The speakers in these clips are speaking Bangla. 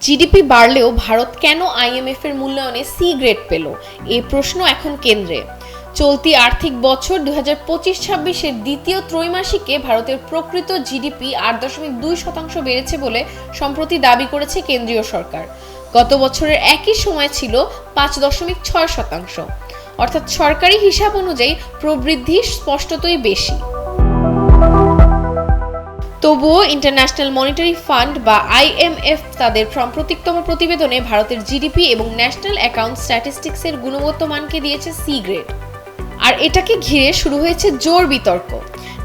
জিডিপি বাড়লেও ভারত কেন আইএমএফ এর মূল্যায়নে সি গ্রেড পেল, এই প্রশ্ন এখন কেন্দ্রে। চলতি আর্থিক বছর 2025-26-এর দ্বিতীয় ত্রৈমাসিকে ভারতের প্রকৃত জিডিপি 8.2% বেড়েছে বলে সম্প্রতি দাবি করেছে কেন্দ্রীয় সরকার। গত বছরের একই সময় ছিল 5.6%, অর্থাৎ সরকারি হিসাব অনুযায়ী প্রবৃদ্ধি স্পষ্টতই বেশি। তবুও ইন্টারন্যাশনাল মনিটারি ফান্ড বা আইএমএফ তাদের সাম্প্রতিকতম প্রতিবেদনে ভারতের জিডিপি এবং ন্যাশনাল অ্যাকাউন্ট স্ট্যাটিস্টিক্সের গুণগত মানকে দিয়েছে সি গ্রেড। আর এটাকে ঘিরে শুরু হয়েছে জোর বিতর্ক।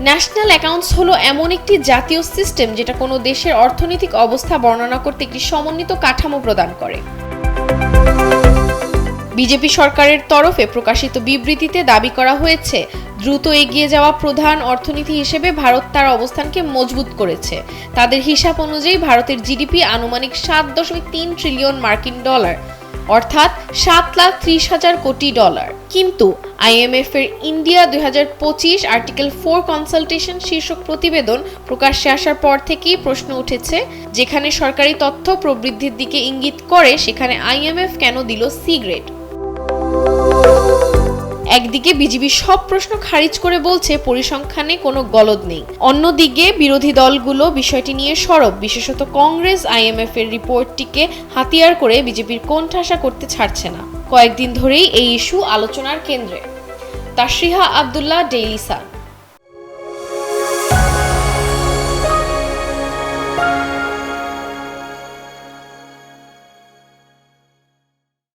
ন্যাশনাল অ্যাকাউন্টস হলো এমন একটি জাতীয় সিস্টেম যেটা কোনো দেশের অর্থনৈতিক অবস্থা বর্ণনা করতে একটি সমন্বিত কাঠামো প্রদান করে। বিজেপি সরকারের তরফে প্রকাশিত বিবৃতিতে দাবি করা হয়েছে, দ্রুত এগিয়ে যাওয়া প্রধান অর্থনীতি হিসেবে ভারত তার অবস্থানকে মজবুত করেছে। তাদের হিসাব অনুযায়ী ভারতের জিডিপি আনুমানিক 7.3 ট্রিলিয়ন মার্কিন ডলার, অর্থাৎ 7,30,000 কোটি ডলার। কিন্তু আইএমএফ এর ইন্ডিয়া 2025 আর্টিকেল 4 কনসালটেশন শীর্ষক প্রতিবেদন প্রকাশ্যে আসার পর থেকেই প্রশ্ন উঠেছে, যেখানে সরকারি তথ্য প্রবৃদ্ধির দিকে ইঙ্গিত করে সেখানে আইএমএফ কেন দিল সি গ্রেড। একদিকে বিজেপি সব প্রশ্ন খারিজ করে বলছে পরিসংখ্যানে কোনো গলদ নেই, অন্যদিকে বিরোধী দলগুলো বিষয়টি নিয়ে সরব। বিশেষত কংগ্রেস আইএমএফ এর রিপোর্টটিকে হাতিয়ার করে বিজেপির কোণঠাসা করতে ছাড়ছে না। কয়েকদিন ধরেই এই ইস্যু আলোচনার কেন্দ্রে। তাসরিহা আব্দুল্লাহ, ডেইলি সান।